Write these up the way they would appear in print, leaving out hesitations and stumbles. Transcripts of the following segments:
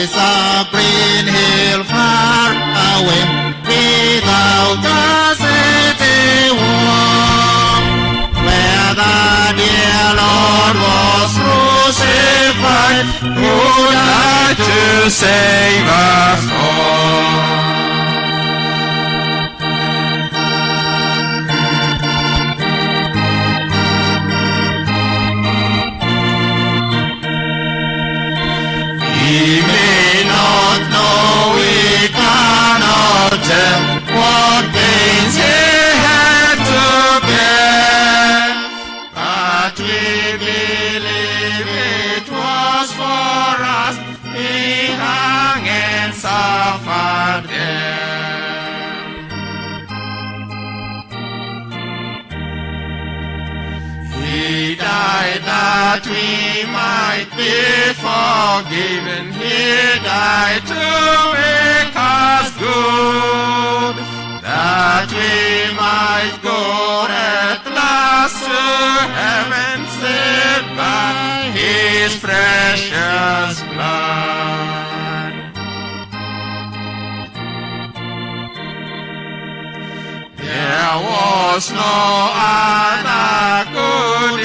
is a green hill far away, without a city wall, where the dear Lord was crucified, who died to save us all. We may not know, we cannot tell what pains he had to bear, but we believe it was for us he hung and suffered there. He died that we might be forgiven. He died to make us good, that we might go at last to heaven, saved by his precious blood. There was no other good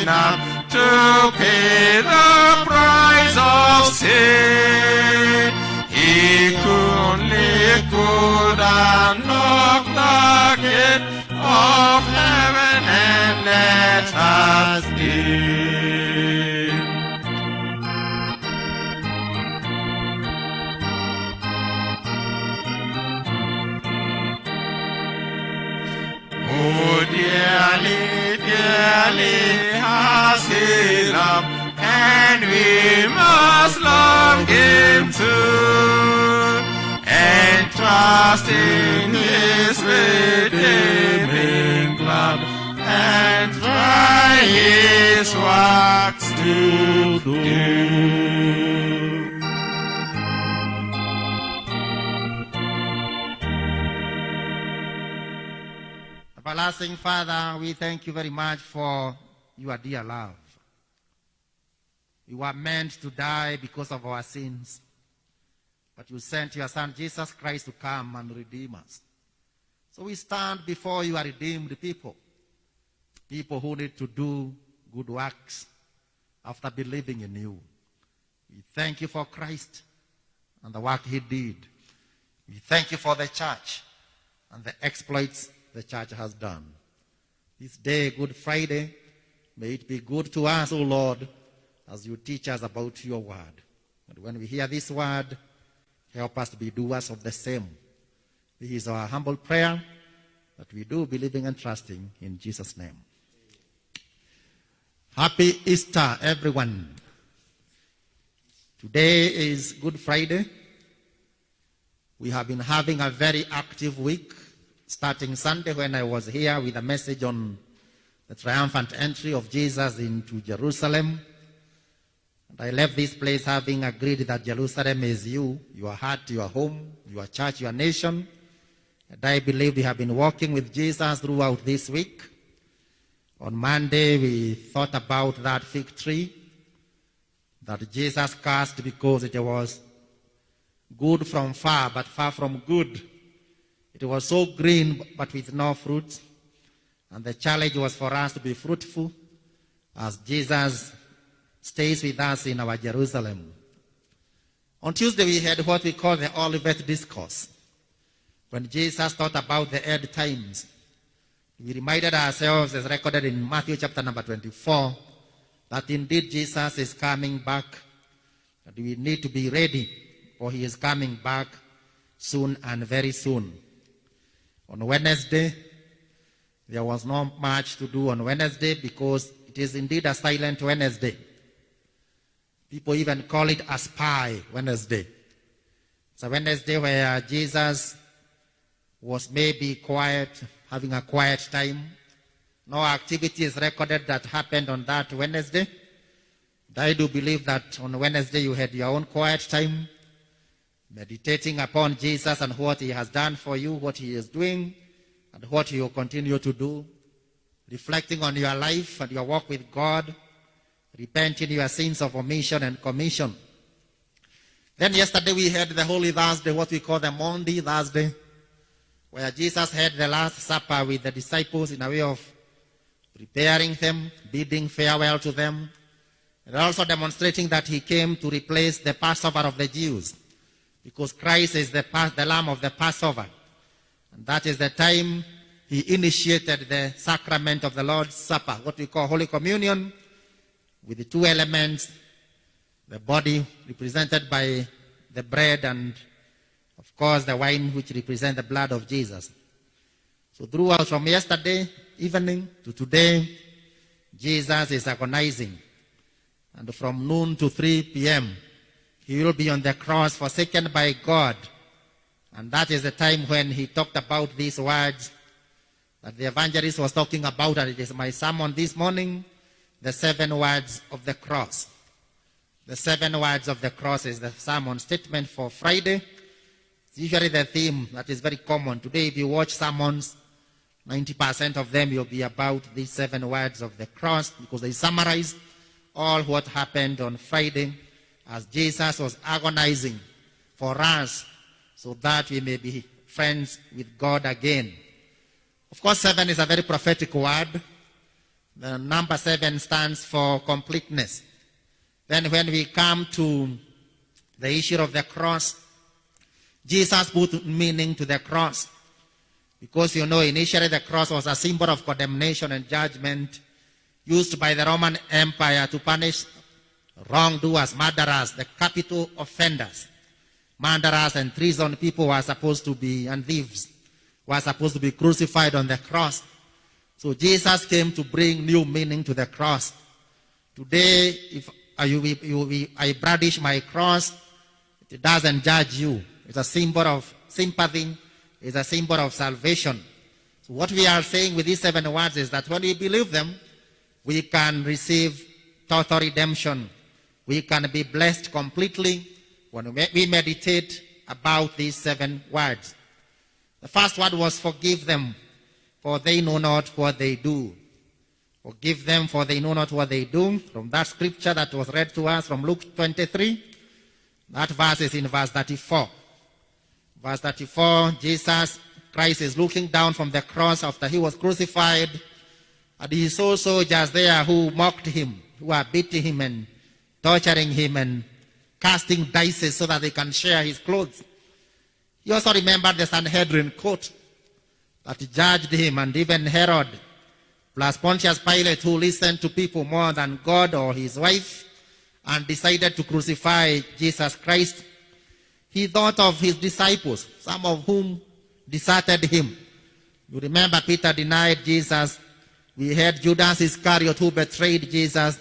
enough to pay the price of sin. He only could unlock the gate of heaven and let us in. Oh, dearly, dearly has he loved, and we must love him too, and trust in his redeeming blood, and try his works to do. Everlasting Father, we thank you very much for your dear love. You were meant to die because of our sins, but you sent your Son Jesus Christ to come and redeem us. So we stand before you, redeemed people, people who need to do good works after believing in you. We thank you for Christ and the work he did. We thank you for the church and the exploits the church has done. This day, Good Friday, may it be good to us, O Lord, as you teach us about your word. And when we hear this word, help us to be doers of the same. This is our humble prayer that we do believing and trusting in Jesus' name. Happy Easter, everyone. Today is Good Friday. We have been having a very active week, starting Sunday when I was here with a message on the triumphant entry of Jesus into Jerusalem. And I left this place having agreed that Jerusalem is you, your heart, your home, your church, your nation. And I believe we have been walking with Jesus throughout this week. On Monday, we thought about that fig tree that Jesus cursed because it was good from far, but far from good. It was so green, but with no fruit. And the challenge was for us to be fruitful as Jesus stays with us in our Jerusalem. On Tuesday, we had what we call the Olivet Discourse. When Jesus thought about the end times, we reminded ourselves, as recorded in Matthew chapter number 24, that indeed Jesus is coming back, and we need to be ready, for he is coming back soon and very soon. On Wednesday, there was not much to do on Wednesday because it is indeed a silent Wednesday. People even call it a spy Wednesday. It's a Wednesday where Jesus was maybe quiet, having a quiet time. No activity is recorded that happened on that Wednesday. I do believe that on Wednesday you had your own quiet time, meditating upon Jesus and what he has done for you, what he is doing, and what he will continue to do, reflecting on your life and your walk with God, repenting your sins of omission and commission. Then yesterday we had the Holy Thursday, what we call the Maundy Thursday, where Jesus had the Last Supper with the disciples in a way of preparing them, bidding farewell to them, and also demonstrating that he came to replace the Passover of the Jews, because Christ is the Lamb of the Passover. And that is the time he initiated the sacrament of the Lord's Supper, what we call Holy Communion, with the two elements, the body represented by the bread and, of course, the wine which represents the blood of Jesus. So throughout from yesterday evening to today, Jesus is agonizing. And from noon to 3 p.m., he will be on the cross, forsaken by God. And that is the time when he talked about these words that the evangelist was talking about, and it is my sermon this morning, the 7 words of the cross. The 7 words of the cross is the sermon statement for Friday. It's usually the theme that is very common. Today, if you watch sermons, 90% of them will be about these 7 words of the cross, because they summarize all what happened on Friday as Jesus was agonizing for us so that we may be friends with God again. Of course, 7 is a very prophetic word. The number 7 stands for completeness. Then when we come to the issue of the cross, Jesus put meaning to the cross. Because initially the cross was a symbol of condemnation and judgment used by the Roman Empire to punish wrongdoers, murderers, the capital offenders. Murderers and treason people were supposed to be, and thieves were supposed to be crucified on the cross. So Jesus came to bring new meaning to the cross. Today, if I brandish my cross, it doesn't judge you. It's a symbol of sympathy. It's a symbol of salvation. So what we are saying with these 7 words is that when we believe them, we can receive total redemption. We can be blessed completely when we meditate about these 7 words. The first word was forgive them, for they know not what they do. Forgive them, for they know not what they do. From that scripture that was read to us from Luke 23, that verse is in verse 34. Verse 34, Jesus Christ is looking down from the cross after he was crucified, and he saw soldiers there who mocked him, who are beating him and torturing him and casting dice so that they can share his clothes. He also remembered the Sanhedrin court that judged him, and even Herod, plus Pontius Pilate, who listened to people more than God or his wife, and decided to crucify Jesus Christ. He thought of his disciples, some of whom deserted him. You remember Peter denied Jesus. We had Judas Iscariot who betrayed Jesus.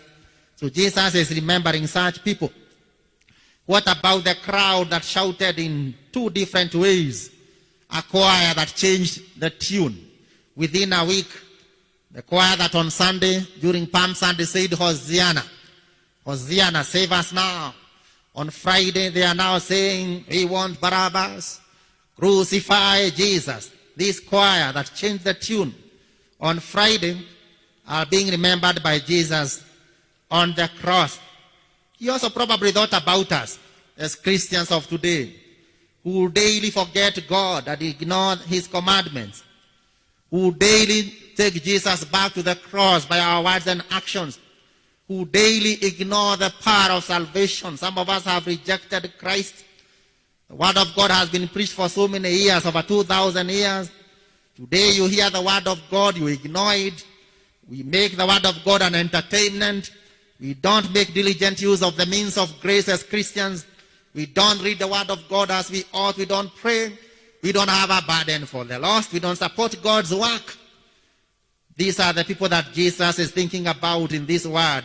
So Jesus is remembering such people. What about the crowd that shouted in 2 different ways? A choir that changed the tune within a week. The choir that on Sunday, during Palm Sunday, said, Hosanna, Hosanna, save us now. On Friday, they are now saying, we want Barabbas, crucify Jesus. This choir that changed the tune on Friday are being remembered by Jesus on the cross. He also probably thought about us as Christians of today, who daily forget God and ignore his commandments, who daily take Jesus back to the cross by our words and actions, who daily ignore the power of salvation. Some of us have rejected Christ. The word of God has been preached for so many years, over 2,000 years. Today you hear the word of God, you ignore it. We make the word of God an entertainment. We don't make diligent use of the means of grace as Christians. We don't read the word of God as we ought. We don't pray. We don't have a burden for the lost. We don't support God's work. These are the people that Jesus is thinking about in this word.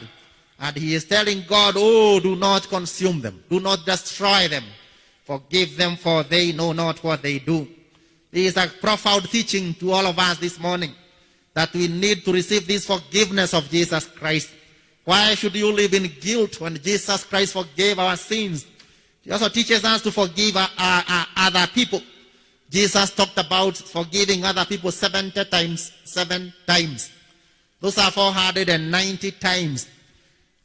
And he is telling God, oh, do not consume them. Do not destroy them. Forgive them, for they know not what they do. This is a profound teaching to all of us this morning, that we need to receive this forgiveness of Jesus Christ. Why should you live in guilt when Jesus Christ forgave our sins? He also teaches us to forgive other people. Jesus talked about forgiving other people 70 times, 7 times. Those are 490 times.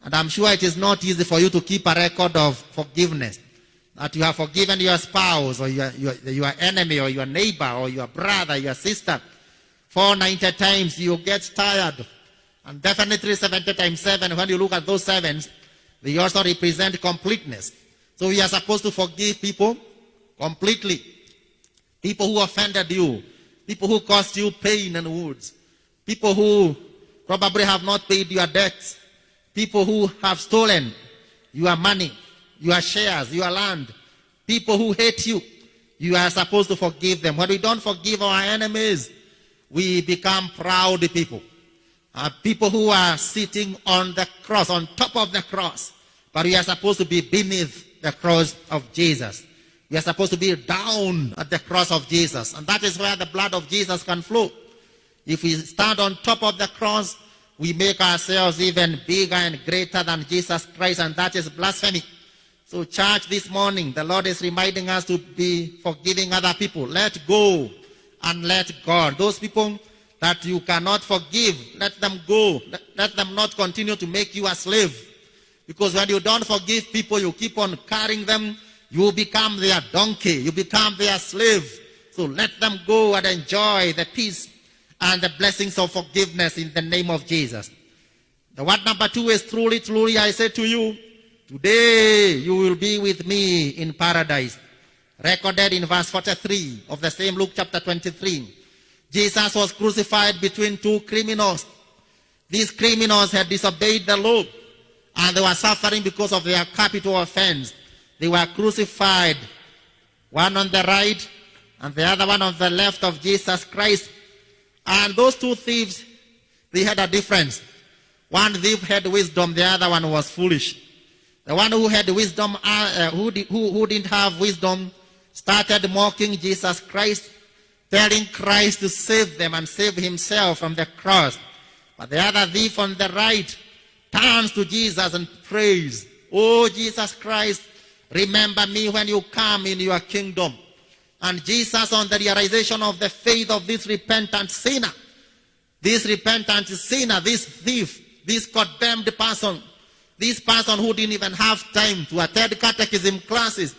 And I'm sure it is not easy for you to keep a record of forgiveness. that you have forgiven your spouse or your enemy or your neighbor or your brother, your sister, 490 times, you get tired. And definitely 70 times 7, when you look at those sevens, they also represent completeness. So we are supposed to forgive people completely. People who offended you, people who caused you pain and wounds, people who probably have not paid your debts, people who have stolen your money, your shares, your land, people who hate you. You are supposed to forgive them. When we don't forgive our enemies, we become proud people. People who are sitting on the cross, on top of the cross. But we are supposed to be beneath the cross of Jesus. We are supposed to be down at the cross of Jesus. And that is where the blood of Jesus can flow. If we stand on top of the cross, we make ourselves even bigger and greater than Jesus Christ, and that is blasphemy. So church, this morning, the Lord is reminding us to be forgiving other people. Let go and let God. Those people that you cannot forgive, let them go. Let them not continue to make you a slave. Because when you don't forgive people, you keep on carrying them. You become their donkey. You become their slave. So let them go and enjoy the peace and the blessings of forgiveness in the name of Jesus. The word number 2 is truly, truly, I say to you, today you will be with me in paradise. Recorded in verse 43 of the same Luke chapter 23. Jesus was crucified between two criminals. These criminals had disobeyed the law and they were suffering because of their capital offense. They were crucified, one on the right and the other one on the left of Jesus Christ. And those two thieves, they had a difference. One thief had wisdom, the other one was foolish. The one who had wisdom, who didn't have wisdom, started mocking Jesus Christ, telling Christ to save them and save himself from the cross. But the other thief on the right turns to Jesus and prays, "Oh, Jesus Christ, remember me when you come in your kingdom." And Jesus, on the realization of the faith of this repentant sinner, this thief, this condemned person, this person who didn't even have time to attend catechism classes,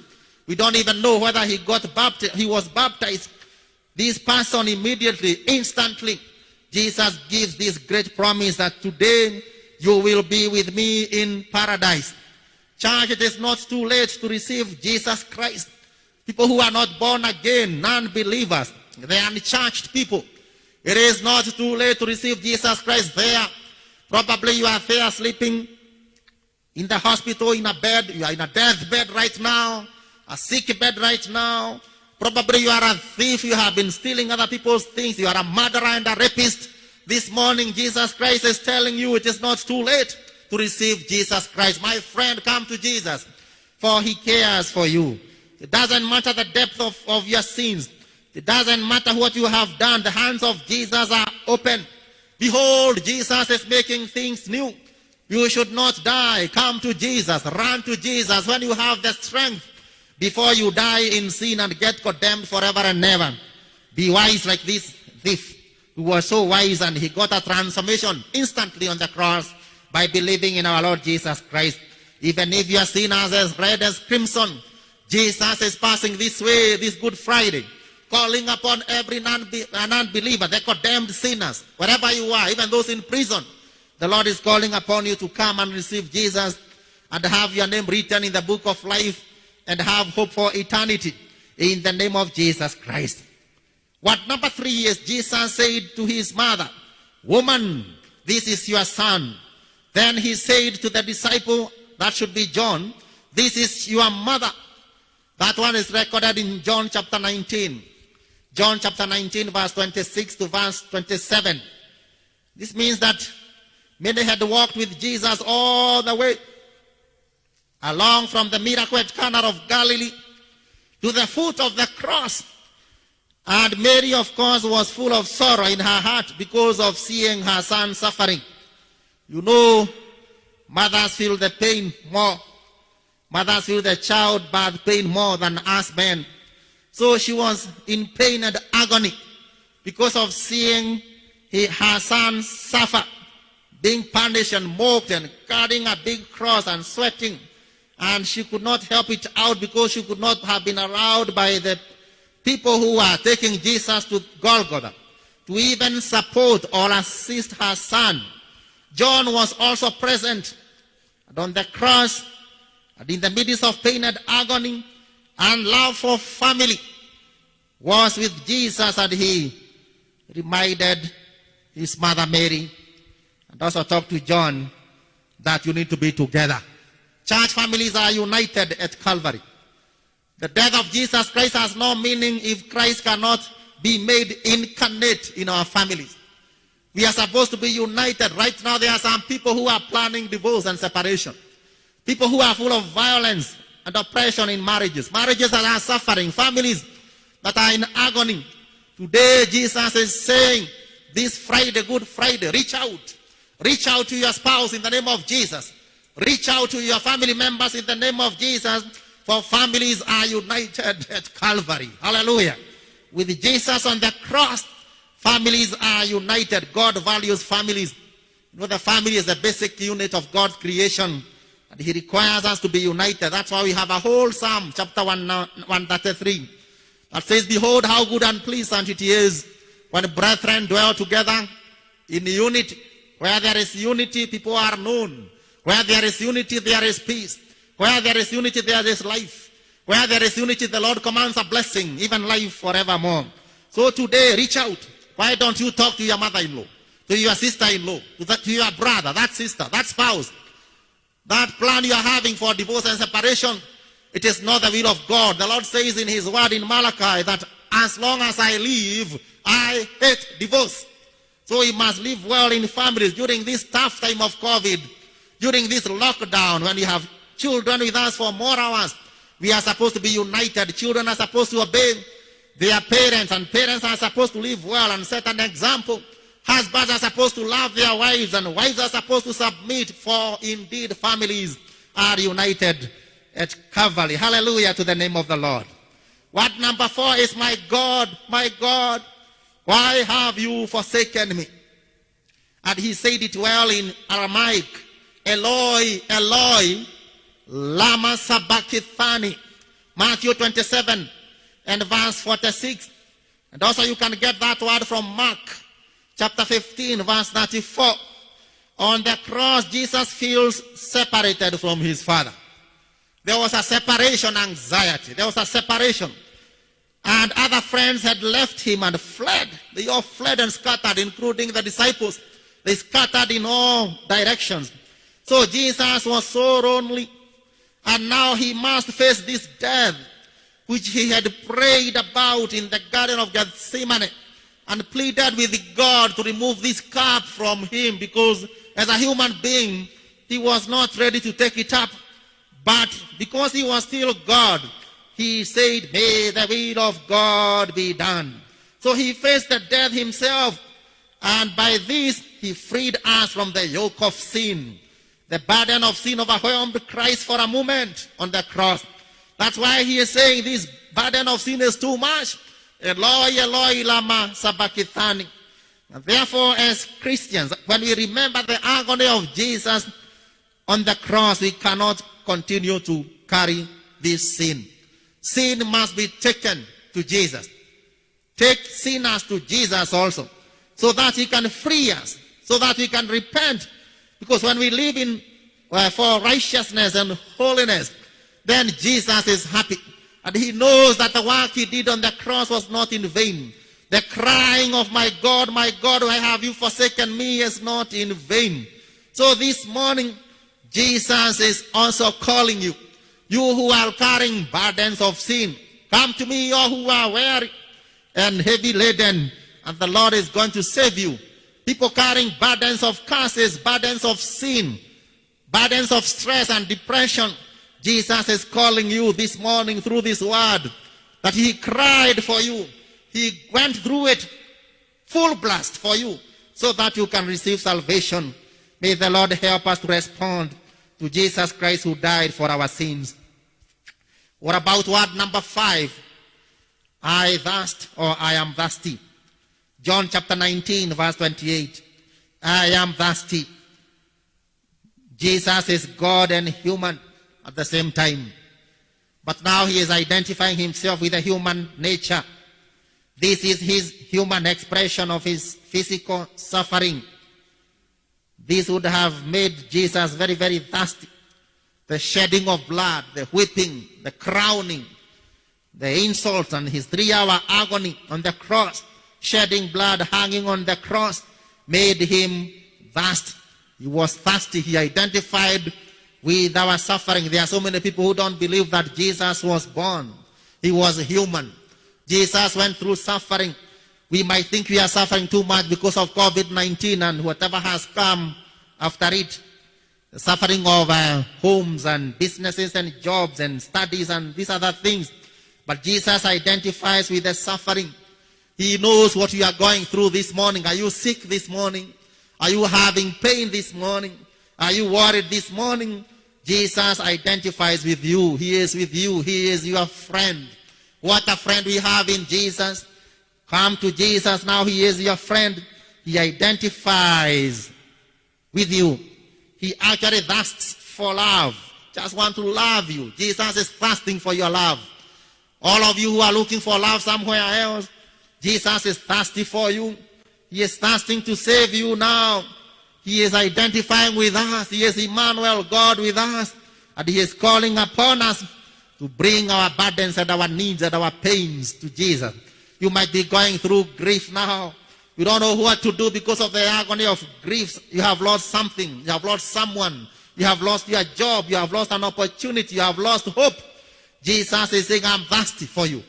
we don't even know whether he was baptized. This person immediately, instantly, Jesus gives this great promise that today you will be with me in paradise. Church, it is not too late to receive Jesus Christ. People who are not born again, non-believers, the unchurched people. It is not too late to receive Jesus Christ there. Probably you are there sleeping in the hospital in a bed. You are in a deathbed right now, a sick bed right now. Probably you are a thief. You have been stealing other people's things. You are a murderer and a rapist. This morning, Jesus Christ is telling you it is not too late to receive Jesus Christ. My friend, come to Jesus, for he cares for you. It doesn't matter the depth of your sins. It doesn't matter what you have done. The hands of Jesus are open. Behold, Jesus is making things new. You should not die. Come to Jesus. Run to Jesus when you have the strength before you die in sin and get condemned forever and ever. Be wise like this thief who was so wise, and he got a transformation instantly on the cross by believing in our Lord Jesus Christ. Even if your sin is as red as crimson, Jesus is passing this way this Good Friday, calling upon every non-believer, the condemned sinners, wherever you are, even those in prison. The Lord is calling upon you to come and receive Jesus and have your name written in the book of life and have hope for eternity in the name of Jesus Christ. What number 3 is, Jesus said to his mother, "Woman, this is your son." Then he said to the disciple, that should be John, "This is your mother." That one is recorded in John chapter 19. John chapter 19, verse 26 to verse 27. This means that many had walked with Jesus all the way along from the miracle at Cana of Galilee to the foot of the cross. And Mary, of course, was full of sorrow in her heart because of seeing her son suffering. You know, mothers feel the pain more. Mothers feel the childbirth pain more than us men. So she was in pain and agony because of seeing her son suffer, being punished and mocked and carrying a big cross and sweating And she could not help it out because she could not have been allowed by the people who were taking Jesus to Golgotha to even support or assist her son. John was also present and on the cross and in the midst of pain and agony and love for family was with Jesus, and he reminded his mother Mary and also talked to John that you need to be together. Church families are united at Calvary. The death of Jesus Christ has no meaning if Christ cannot be made incarnate in our families. We are supposed to be united. Right now there are some people who are planning divorce and separation. People who are full of violence and oppression in marriages. Marriages that are suffering. Families that are in agony. Today Jesus is saying, this Friday, Good Friday, reach out. Reach out to your spouse in the name of Jesus. Reach out to your family members in the name of Jesus. For families are united at Calvary. Hallelujah. With Jesus on the cross, families are united. God values families. You know, the family is the basic unit of God's creation. And he requires us to be united. That's why we have a whole Psalm, chapter 133. That says, behold how good and pleasant it is when brethren dwell together in unity. Where there is unity, people are known. Where there is unity, there is peace. Where there is unity, there is life. Where there is unity, the Lord commands a blessing, even life forevermore. So today, reach out. Why don't you talk to your mother-in-law, to your sister-in-law, to your brother, that sister, that spouse? That plan you are having for divorce and separation, it is not the will of God. The Lord says in his word in Malachi that as long as I live, I hate divorce. So we must live well in families during this tough time of COVID, during this lockdown, when we have children with us for more hours. We are supposed to be united. Children are supposed to obey their parents, and parents are supposed to live well and set an example. Husbands are supposed to love their wives, and wives are supposed to submit, for indeed families are united at Calvary. Hallelujah to the name of the Lord. What number 4 is, my God, why have you forsaken me? And he said it well in Aramaic, Eloi, Eloi, lama sabachthani. Matthew 27 and verse 46. And also you can get that word from Mark chapter 15 verse 34. On the cross, Jesus feels separated from his Father. There was a separation anxiety. There was a separation. And other friends had left him and fled. They all fled and scattered, including the disciples. They scattered in all directions. So Jesus was so lonely. And now he must face this death, which he had prayed about in the Garden of Gethsemane, and pleaded with God to remove this cup from him, because as a human being, he was not ready to take it up. But because he was still God, he said, may the will of God be done. So he faced the death himself, and by this he freed us from the yoke of sin. The burden of sin overwhelmed Christ for a moment on the cross. That's why he is saying this burden of sin is too much. Eloi, Eloi, lama sabachthani. And therefore, as Christians, when we remember the agony of Jesus on the cross, we cannot continue to carry this sin. Sin must be taken to Jesus. Take sinners to Jesus also, so that he can free us, so that we can repent. Because when we live in for righteousness and holiness, then Jesus is happy. And he knows that the work he did on the cross was not in vain. The crying of my God, why have you forsaken me, is not in vain. So this morning, Jesus is also calling you. You who are carrying burdens of sin, come to me, all who are weary and heavy laden, and the Lord is going to save you. People carrying burdens of curses, burdens of sin, burdens of stress and depression. Jesus is calling you this morning through this word, that he cried for you. He went through it full blast for you, so that you can receive salvation. May the Lord help us to respond to Jesus Christ, who died for our sins. What about word number 5? I thirst, or I am thirsty. John chapter 19 verse 28. I am thirsty. Jesus is God and human. at the same time. But now he is identifying himself with the human nature. This is his human expression of his physical suffering. This would have made Jesus very, very thirsty. The shedding of blood, the whipping, the crowning, the insults, and his 3-hour agony on the cross, shedding blood, hanging on the cross, made him thirsty. He was thirsty. He identified with our suffering. There are so many people who don't believe that Jesus was born. He was human. Jesus went through suffering. We might think we are suffering too much because of COVID-19 and whatever has come after it. The suffering of homes and businesses and jobs and studies and these other things. But Jesus identifies with the suffering. He knows what you are going through this morning. Are you sick this morning? Are you having pain this morning? Are you worried this morning? Jesus identifies with you. He is with you. He is your friend. What a friend we have in Jesus. Come to Jesus now. He is your friend. He identifies with you. He actually thirsts for love. Just want to love you. Jesus is thirsting for your love. All of you who are looking for love somewhere else, Jesus is thirsty for you. He is thirsting to save you now. He is identifying with us. He is Emmanuel, God with us. And he is calling upon us to bring our burdens and our needs and our pains to Jesus. You might be going through grief now. You don't know what to do because of the agony of grief. You have lost something. You have lost someone. You have lost your job. You have lost an opportunity. You have lost hope. Jesus is saying, I'm thirsty for you.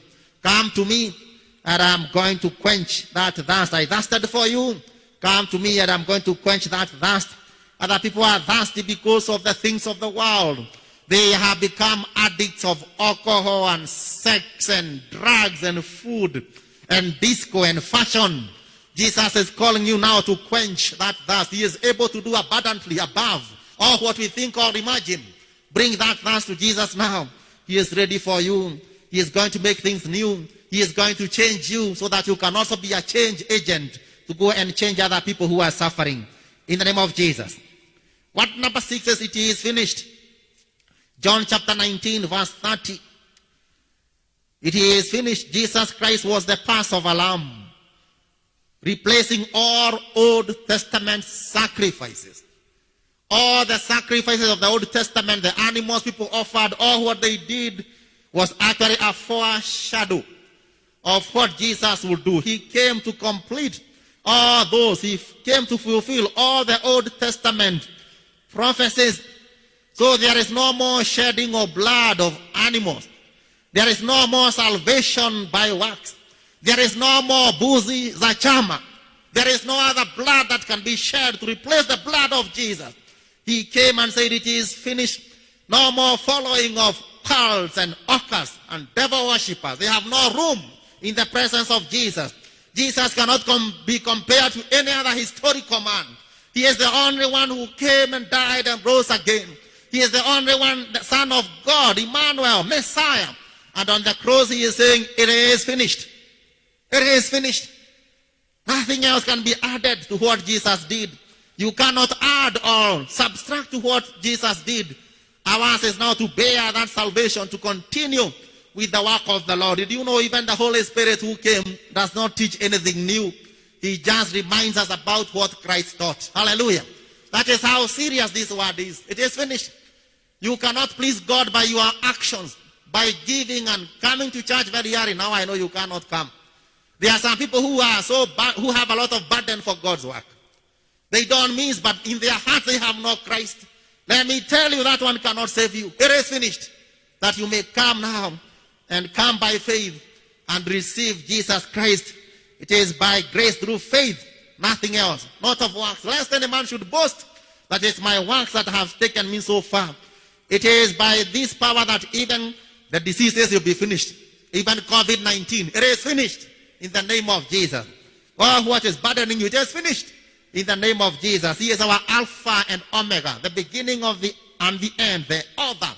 Come to me and I'm going to quench that thirst. I thirsted for you. Come to me and I'm going to quench that thirst. Other people are thirsty because of the things of the world. They have become addicts of alcohol and sex and drugs and food and disco and fashion. Jesus is calling you now to quench that thirst. He is able to do abundantly above all what we think or imagine. Bring that thirst to Jesus now. He is ready for you. He is going to make things new. He is going to change you so that you can also be a change agent to go and change other people who are suffering. In the name of Jesus. What number 6 says, it is finished. John chapter 19 verse 30. It is finished. Jesus Christ was the Passover lamb, replacing all Old Testament sacrifices. All the sacrifices of the Old Testament, the animals people offered, all what they did was actually a foreshadow of what Jesus would do. He came to complete all those. He came to fulfill all the Old Testament prophecies. So there is no more shedding of blood of animals. There is no more salvation by works. There is no more buzi za chama. There is no other blood that can be shed to replace the blood of Jesus. He came and said, it is finished. No more following of cults and occults and devil worshippers. They have no room in the presence of Jesus. Jesus cannot be compared to any other historical man. He is the only one who came and died and rose again. He is the only one, the Son of God, Emmanuel, Messiah. And on the cross he is saying, it is finished. It is finished. Nothing else can be added to what Jesus did. You cannot add or subtract to what Jesus did. Ours is now to bear that salvation, to continue with the work of the Lord. Did you know even the Holy Spirit who came does not teach anything new? He just reminds us about what Christ taught. Hallelujah. That is how serious this word is. It is finished. You cannot please God by your actions, by giving and coming to church very early. Now I know you cannot come. There are some people who are so bad, who have a lot of burden for God's work. They don't miss, but in their hearts they have no Christ. Let me tell you, that one cannot save you. It is finished. That you may come now and come by faith and receive Jesus Christ. It is by grace through faith, nothing else, not of works. Lest any man should boast that it's my works that have taken me so far. It is by this power that even the diseases will be finished. Even COVID-19, it is finished in the name of Jesus. All what is burdening you, it is finished in the name of Jesus. He is our Alpha and Omega, the beginning of the and the end, the author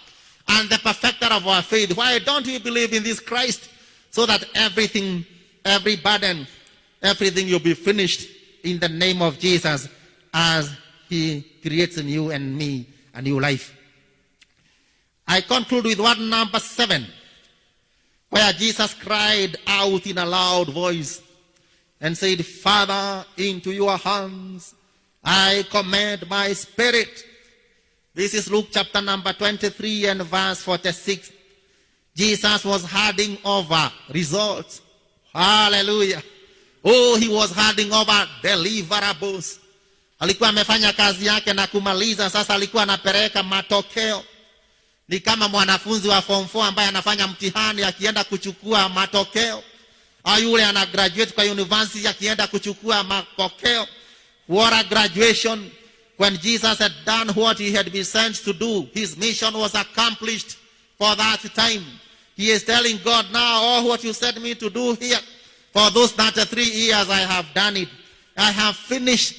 and the perfecter of our faith. Why don't we believe in this Christ? So that everything, every burden, everything will be finished in the name of Jesus as he creates in you and me a new life. I conclude with word number 7, where Jesus cried out in a loud voice and said, Father, into your hands I commend my spirit. This is Luke chapter number 23 and verse 46. Jesus was handing over results. Hallelujah. Oh, he was handing over deliverables. Alikuwa amefanya kazi yake na kumaliza, sasa alikuwa anapeleka matokeo. Ni kama mwanafunzi wa form 4 ambaye anafanya mtihani akienda kuchukua matokeo. Au yule ana graduate kwa university akienda kuchukua matokeo. What a graduation. When Jesus had done what he had been sent to do, his mission was accomplished for that time. He is telling God now, oh, what you sent me to do here, for those 33 years I have done it. I have finished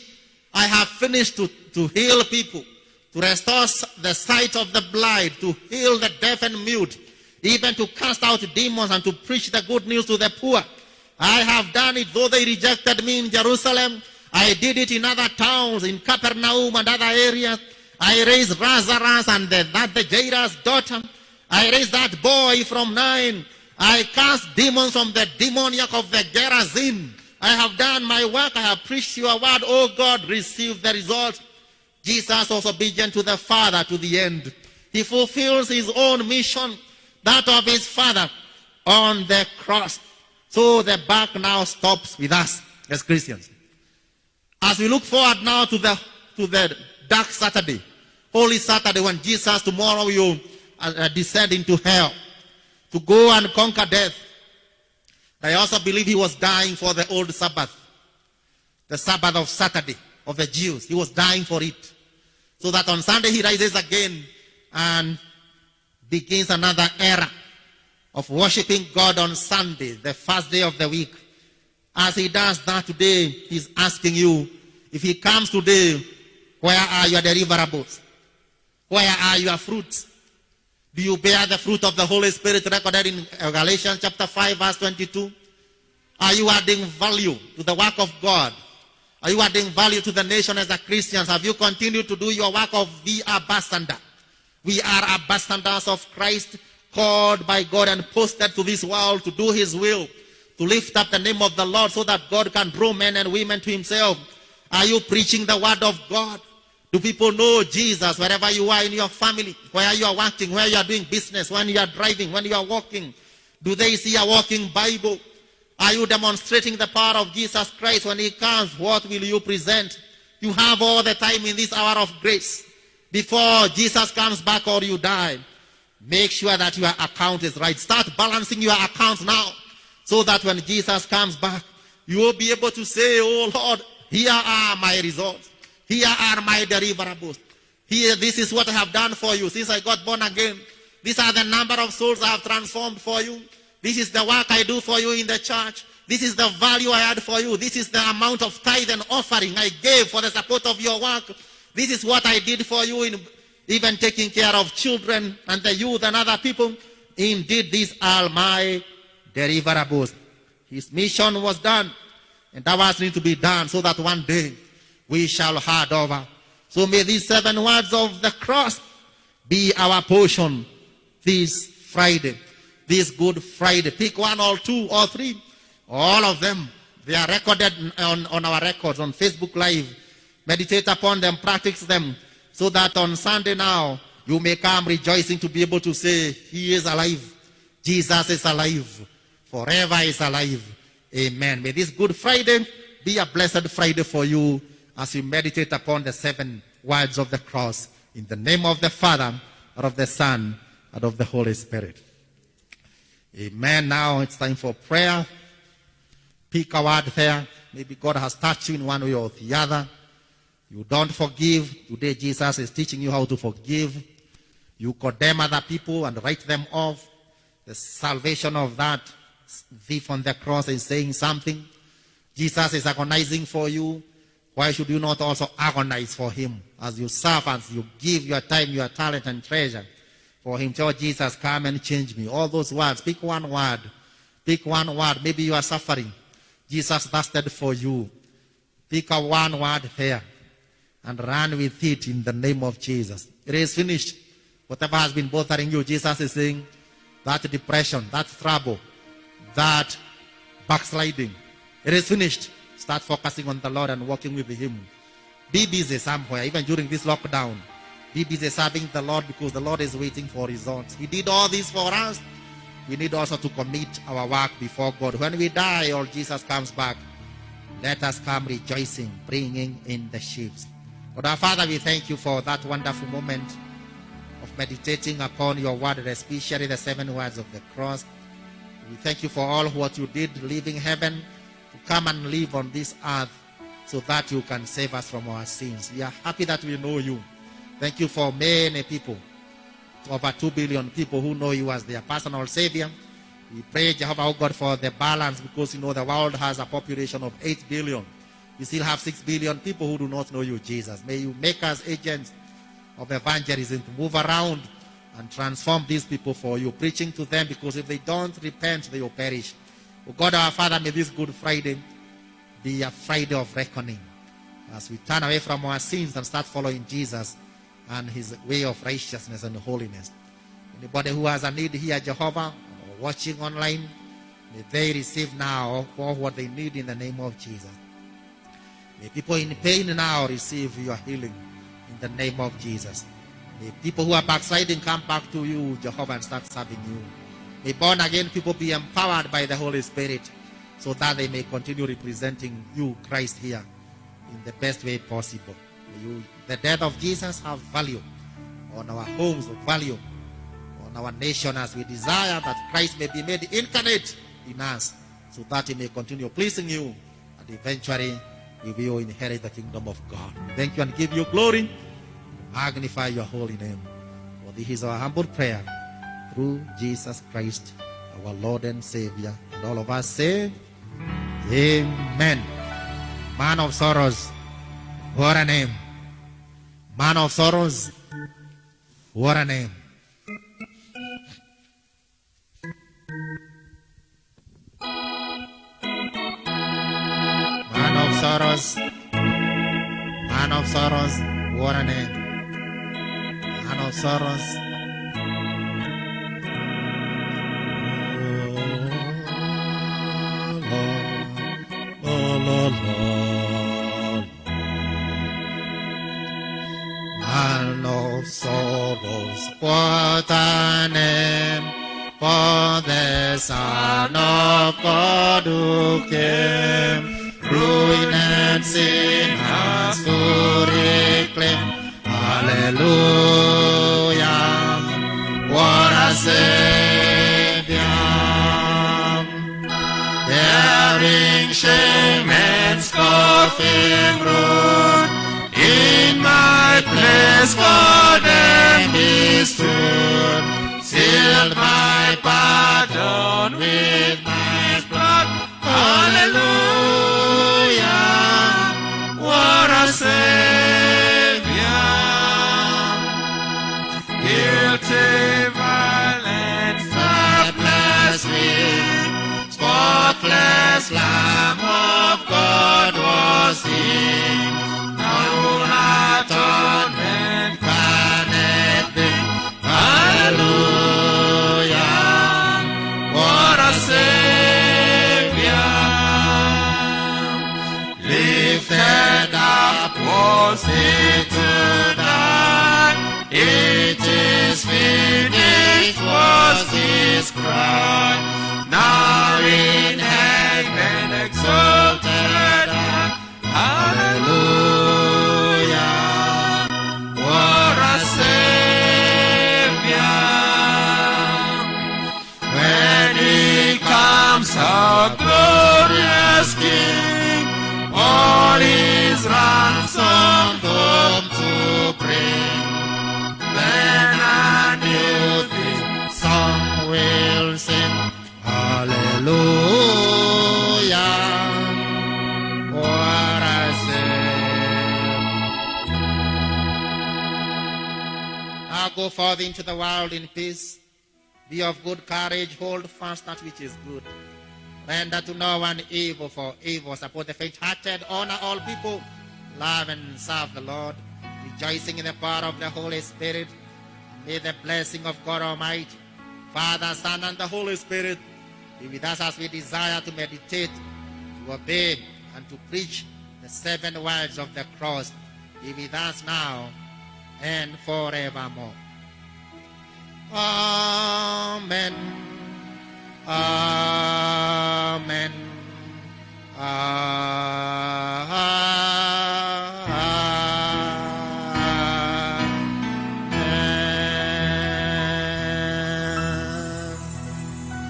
to heal people, to restore the sight of the blind, to heal the deaf and mute, even to cast out demons and to preach the good news to the poor. I have done it. Though they rejected me in Jerusalem, I did it in other towns, in Capernaum and other areas. I raised Lazarus and the Jairus' daughter. I raised that boy from 9. I cast demons from the demoniac of the Gerasene. I have done my work. I have preached your word. Oh God, receive the result. Jesus was obedient to the Father to the end. He fulfills his own mission, that of his Father, on the cross. So the buck now stops with us as Christians. As we look forward now to the dark Saturday, Holy Saturday, when Jesus tomorrow will descend into hell to go and conquer death. I also believe he was dying for the old Sabbath, the Sabbath of Saturday of the Jews. He was dying for it, so that on Sunday he rises again and begins another era of worshiping God on Sunday, the first day of the week. As he does that today, he's asking you, if he comes today, where are your deliverables? Where are your fruits? Do you bear the fruit of the Holy Spirit recorded in Galatians chapter 5 verse 22? Are you adding value to the work of God? Are you adding value to the nation as a Christian? Have you continued to do your work of the ambassador? We are ambassadors of Christ, called by God and posted to this world to do his will, to lift up the name of the Lord so that God can draw men and women to himself. Are you preaching the word of God? Do people know Jesus wherever you are in your family, where you are working, where you are doing business, when you are driving, when you are walking? Do they see a walking Bible? Are you demonstrating the power of Jesus Christ when he comes? What will you present? You have all the time in this hour of grace before Jesus comes back or you die. Make sure that your account is right. Start balancing your account now, so that when Jesus comes back, you will be able to say, oh Lord, here are my results. Here are my deliverables. Here, this is what I have done for you since I got born again. These are the number of souls I have transformed for you. This is the work I do for you in the church. This is the value I add for you. This is the amount of tithe and offering I gave for the support of your work. This is what I did for you in even taking care of children and the youth and other people. Indeed, these are my deliverables. His mission was done, and ours need to be done, so that one day we shall hand over. So may these 7 words of the cross be our portion this Friday, this Good Friday. Pick 1 or 2 or 3, all of them. They are recorded on our records on Facebook Live. Meditate upon them, practice them, so that on Sunday now you may come rejoicing to be able to say, he is alive. Jesus is alive. Forever is alive. Amen. May this Good Friday be a blessed Friday for you as you meditate upon the 7 words of the cross. In the name of the Father, and of the Son, and of the Holy Spirit. Amen. Now it's time for prayer. Pick a word there. Maybe God has touched you in one way or the other. You don't forgive. Today Jesus is teaching you how to forgive. You condemn other people and write them off. The salvation of that thief on the cross is saying something. Jesus is agonizing for you. Why should you not also agonize for him as you serve, as you give your time, your talent and treasure for him? Tell Jesus, come and change me. All those words. Pick one word. Pick one word. Maybe you are suffering. Jesus thirsted for you. Pick a one word there and run with it in the name of Jesus. It is finished. Whatever has been bothering you, Jesus is saying, that depression, that trouble, that backsliding, it is finished. Start focusing on the Lord and walking with Him. Be busy somewhere, even during this lockdown. Be busy serving the Lord, because the Lord is waiting for results. He did all this for us. We need also to commit our work before God. When we die or Jesus comes back, let us come rejoicing, bringing in the sheaves. But our Father, we thank you for that wonderful moment of meditating upon your word, especially the 7 words of the cross. We thank you for all what you did, leaving heaven to come and live on this earth so that you can save us from our sins. We are happy that we know you. Thank you for many people, over 2 billion people who know you as their personal Savior. We pray, Jehovah, oh God, for the balance, because you know the world has a population of 8 billion. You still have 6 billion people who do not know you, Jesus. May you make us agents of evangelism to move around and transform these people for you, preaching to them, because if they don't repent, they will perish. Oh God, our Father, may this Good Friday be a Friday of reckoning as we turn away from our sins and start following Jesus and His way of righteousness and holiness. Anybody who has a need here, Jehovah, or watching online, may they receive now all what they need in the name of Jesus. May people in pain now receive your healing in the name of Jesus. May people who are backsliding come back to you, Jehovah, and start serving you. May born again people be empowered by the Holy Spirit so that they may continue representing you, Christ, here in the best way possible. May the death of Jesus have value on our homes, value on our nation, as we desire that Christ may be made incarnate in us so that He may continue pleasing you, and eventually we will inherit the kingdom of God. Thank you and give you glory. Magnify your holy name. For this is our humble prayer through Jesus Christ, our Lord and Savior. And all of us say, Amen. Man of sorrows, what a name. Man of sorrows, what a name. Man of sorrows, what a name. Man of sorrows. Man of sorrows, what a name, for the Son of God who came, ruined sinners to reclaim. Hallelujah, what a Savior, bearing shame and scoffing rude, in my place condemned He stood, sealed my pardon with my blood. Hallelujah, what a Savior, guilty, violent, faithlessly, spotless Lamb of God was He. Atonement planet big. Hallelujah, what a Savior, lifted up was He to die. It is finished was His cry. Now in heaven exalted, hallelujah, what a Savior. When He comes, our glorious King, all His ransomed home to bring, then a new thing song will sing. Hallelujah, what a Savior. Now go forth into the world in peace. Be of good courage. Hold fast that which is good. Render to no one evil for evil. Support the faint-hearted. Honor all people. Love and serve the Lord. Rejoicing in the power of the Holy Spirit. May the blessing of God Almighty, Father, Son, and the Holy Spirit be with us as we desire to meditate, to obey, and to preach the 7 words of the cross. Be with us now and forevermore. Amen. Amen.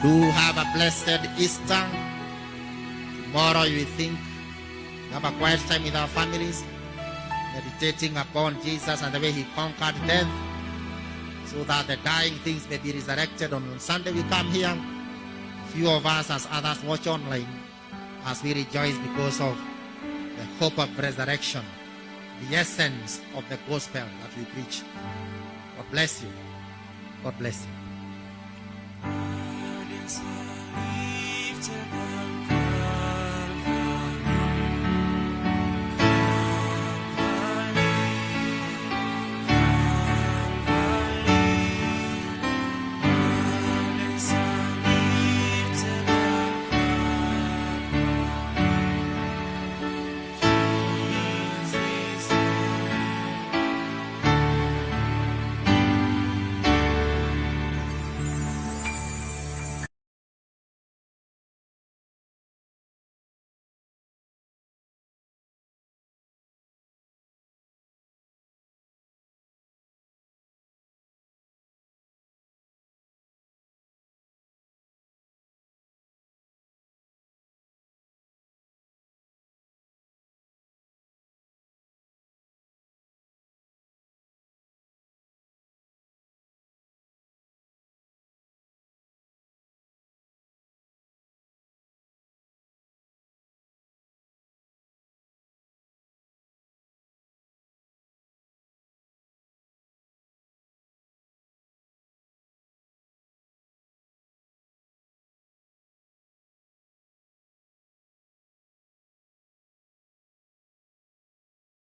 Do have a blessed Easter. Tomorrow you think, have a quiet time with our families, meditating upon Jesus and the way he conquered death, so that the dying things may be resurrected. On Sunday we come here, few of us as others watch online, as we rejoice because of the hope of resurrection, the essence of the gospel that we preach. God bless you. God bless you.